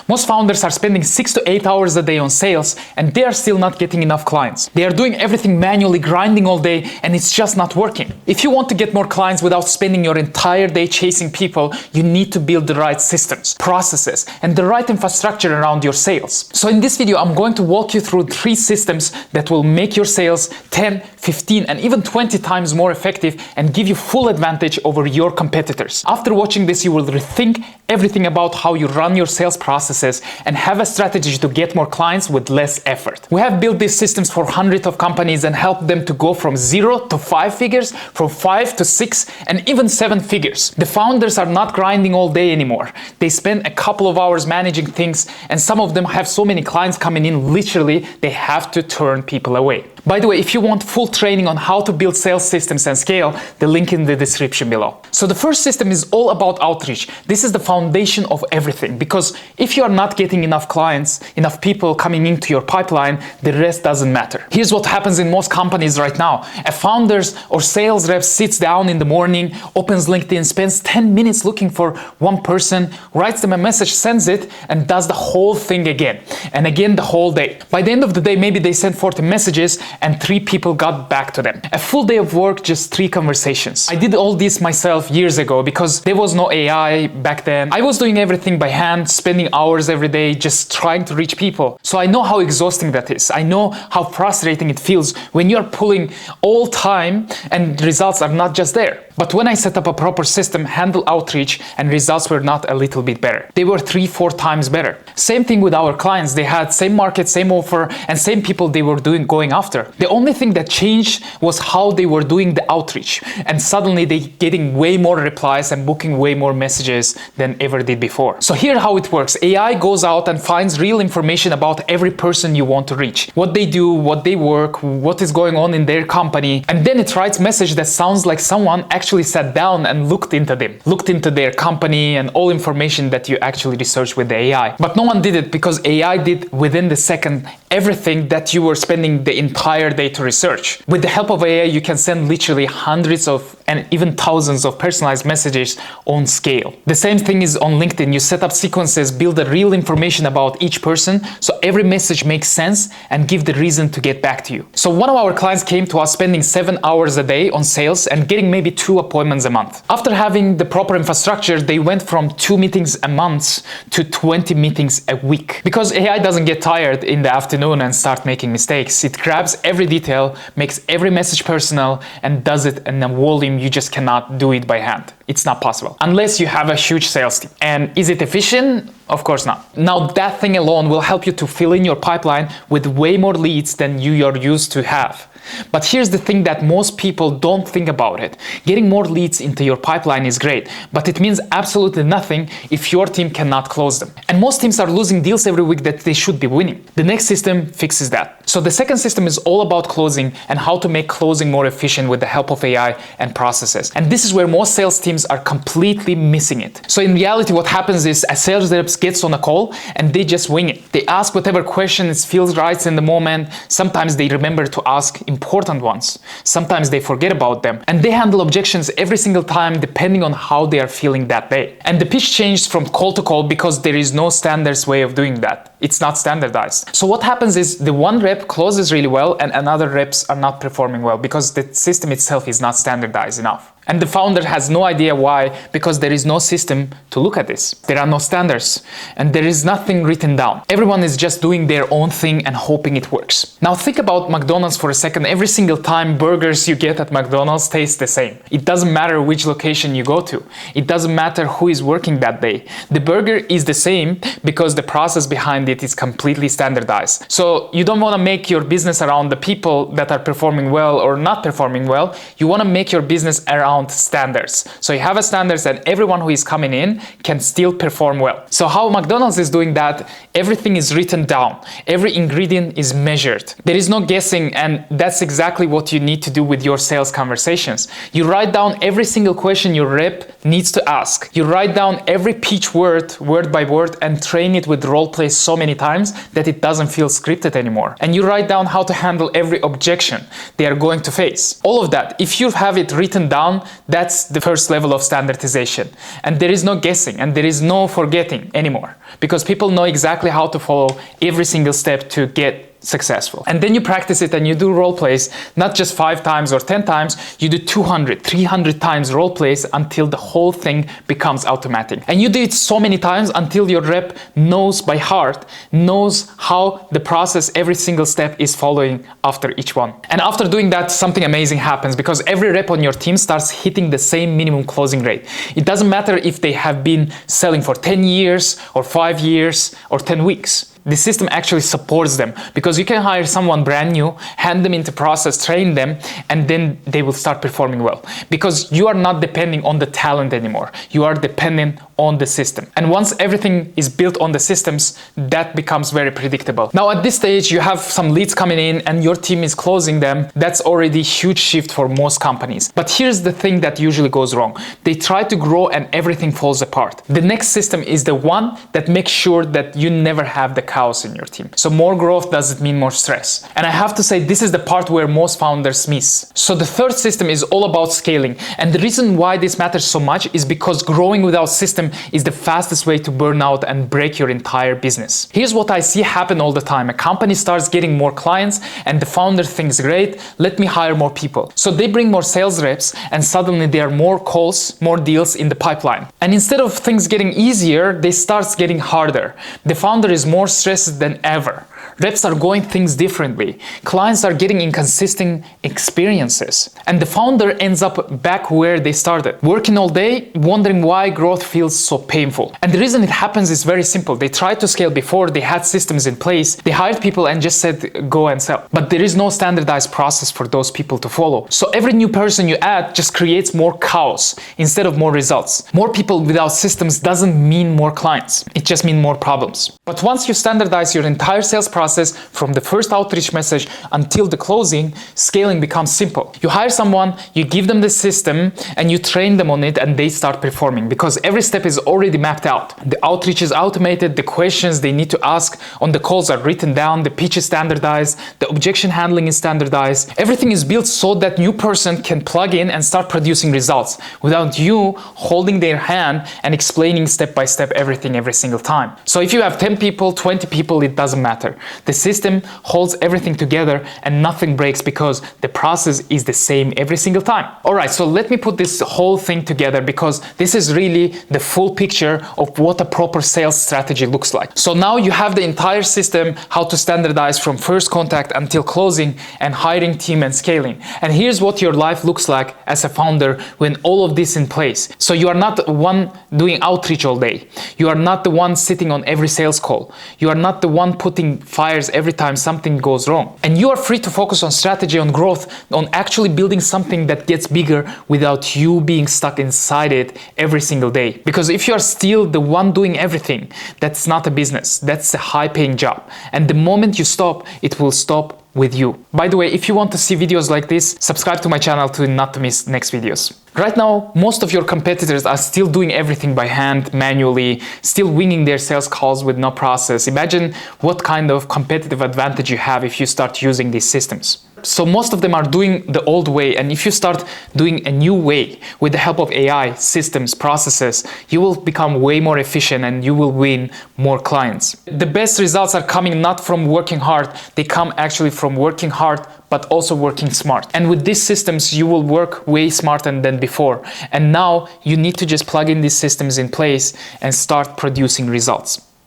Most founders are spending 6 to 8 hours a day on sales, and they are still not getting enough clients. They are doing everything manually, grinding all day, and it's just not working. If you want to get more clients without spending your entire day chasing people, you need to build the right systems, processes, and the right infrastructure around your sales. So in this video, I'm going to walk you through 3 systems that will make your sales 10, 15, and even 20 times more effective and give you full advantage over your competitors. After watching this, you will rethink everything about how you run your sales processes and have a strategy to get more clients with less effort. We have built these systems for hundreds of companies and helped them to go from 0 to 5 figures, from 5 to 6, and even 7 figures. The founders are not grinding all day anymore. They spend a couple of hours managing things, and some of them have so many clients coming in, literally, they have to turn people away. By the way, if you want full training on how to build sales systems and scale, the link in the description below. So the first system is all about outreach. This is the foundation of everything, because if you are not getting enough clients, enough people coming into your pipeline, the rest doesn't matter. Here's what happens in most companies right now. A founders or sales rep sits down in the morning, opens LinkedIn, spends 10 minutes looking for one person, writes them a message, sends it, and does the whole thing again and again the whole day. By the end of the day, maybe they sent 40 messages and 3 people got back to them. A full day of work, just 3 conversations. I did all this myself years ago because there was no AI back then. I was doing everything by hand, spending hours every day just trying to reach people. So I know how exhausting that is. I know how frustrating it feels when you're pulling all time and results are not just there. But when I set up a proper system, handle outreach, and results were not a little bit better. They were 3-4 times better. Same thing with our clients. They had same market, same offer, and same people they were going after. The only thing that changed was how they were doing the outreach. And suddenly they getting way more replies and booking way more messages than ever did before. So here's how it works. AI goes out and finds real information about every person you want to reach. What they do, what they work, what is going on in their company. And then it writes message that sounds like someone actually sat down and looked into them, looked into their company and all information that you actually researched with the AI. But no one did it because AI did within the second everything that you were spending the entire day to research. With the help of AI, you can send literally hundreds of and even thousands of personalized messages on scale. The same thing is on LinkedIn. You set up sequences, build the real information about each person, so every message makes sense and give the reason to get back to you. So one of our clients came to us spending 7 hours a day on sales and getting maybe 2 appointments a month. After having the proper infrastructure, they went from 2 meetings a month to 20 meetings a week. Because AI doesn't get tired in the afternoon and start making mistakes. It grabs every detail, makes every message personal, and does it in a volume you just cannot do it by hand. It's not possible unless you have a huge sales team. And is it efficient? Of course not. Now that thing alone will help you to fill in your pipeline with way more leads than you are used to have. But here's the thing that most people don't think about it. Getting more leads into your pipeline is great, but it means absolutely nothing if your team cannot close them. And most teams are losing deals every week that they should be winning. The next system fixes that. So the second system is all about closing and how to make closing more efficient with the help of AI and processes. And this is where most sales teams are completely missing it. So in reality, what happens is a sales rep gets on a call and they just wing it. They ask whatever question feels right in the moment. Sometimes they remember to ask important ones. Sometimes they forget about them, and they handle objections every single time depending on how they are feeling that day. And the pitch changed from call to call because there is no standards way of doing that. It's not standardized. So what happens is the one rep closes really well and another reps are not performing well because the system itself is not standardized enough. And the founder has no idea why, because there is no system to look at this. There are no standards and there is nothing written down. Everyone is just doing their own thing and hoping it works. Now think about McDonald's for a second. Every single time burgers you get at McDonald's taste the same. It doesn't matter which location you go to. It doesn't matter who is working that day. The burger is the same because the process behind it is completely standardized. So you don't want to make your business around the people that are performing well or not performing well. You want to make your business around standards. So you have a standards and everyone who is coming in can still perform well. So how McDonald's is doing that, everything is written down. Every ingredient is measured. There is no guessing, and that's exactly what you need to do with your sales conversations. You write down every single question your rep needs to ask. You write down every pitch word by word, and train it with role play so many times that it doesn't feel scripted anymore. And you write down how to handle every objection they are going to face. All of that, if you have it written down, that's the first level of standardization. And there is no guessing and there is no forgetting anymore. because people know exactly how to follow every single step to get successful. And then you practice it and you do role plays, not just 5 times or 10 times, you do 200, 300 times role plays until the whole thing becomes automatic. And you do it so many times until your rep knows by heart, knows how the process, every single step is following after each one. And after doing that, something amazing happens, because every rep on your team starts hitting the same minimum closing rate. It doesn't matter if they have been selling for 10 years or 5 years or 10 weeks. The system actually supports them, because you can hire someone brand new, hand them into process, train them, and then they will start performing well. Because you are not depending on the talent anymore. You are dependent on the system. And once everything is built on the systems, that becomes very predictable. Now at this stage, you have some leads coming in and your team is closing them. That's already a huge shift for most companies. But here's the thing that usually goes wrong. They try to grow and everything falls apart. The next system is the one that makes sure that you never have the chaos in your team. So more growth doesn't mean more stress. And I have to say, this is the part where most founders miss. So the third system is all about scaling. And the reason why this matters so much is because growing without system is the fastest way to burn out and break your entire business. Here's what I see happen all the time. A company starts getting more clients and the founder thinks, great, let me hire more people. So they bring more sales reps and suddenly there are more calls, more deals in the pipeline. And instead of things getting easier, they start getting harder. The founder is more stressed than ever. Reps are going things differently. Clients are getting inconsistent experiences. And the founder ends up back where they started, working all day, wondering why growth feels so painful. And the reason it happens is very simple. They tried to scale before, they had systems in place, they hired people and just said, go and sell. But there is no standardized process for those people to follow. So every new person you add just creates more chaos instead of more results. More people without systems doesn't mean more clients. It just means more problems. But once you standardize your entire sales process from the first outreach message until the closing, scaling becomes simple. You hire someone, you give them the system, and you train them on it, and they start performing because every step is already mapped out. The outreach is automated, the questions they need to ask on the calls are written down, the pitch is standardized, the objection handling is standardized. Everything is built so that new person can plug in and start producing results without you holding their hand and explaining step by step everything every single time. So if you have 10 people, 20 people, it doesn't matter. The system holds everything together and nothing breaks because the process is the same every single time. All right, so let me put this whole thing together because this is really the full picture of what a proper sales strategy looks like. So now you have the entire system, how to standardize from first contact until closing and hiring team and scaling. And here's what your life looks like as a founder when all of this in place. So you are not the one doing outreach all day. You are not the one sitting on every sales call. You are not the one putting fires every time something goes wrong. And you are free to focus on strategy, on growth, on actually building something that gets bigger without you being stuck inside it every single day. Because if you are still the one doing everything, that's not a business. That's a high-paying job. And the moment you stop, it will stop with you. By the way, if you want to see videos like this, subscribe to my channel to not miss next videos. Right now, most of your competitors are still doing everything by hand, manually, still winging their sales calls with no process. Imagine what kind of competitive advantage you have if you start using these systems. So most of them are doing the old way, and if you start doing a new way with the help of AI, systems, processes, you will become way more efficient and you will win more clients. The best results are coming not from working hard, they come actually from working hard but also working smart. And with these systems, you will work way smarter than before. And now you need to just plug in these systems in place and start producing results.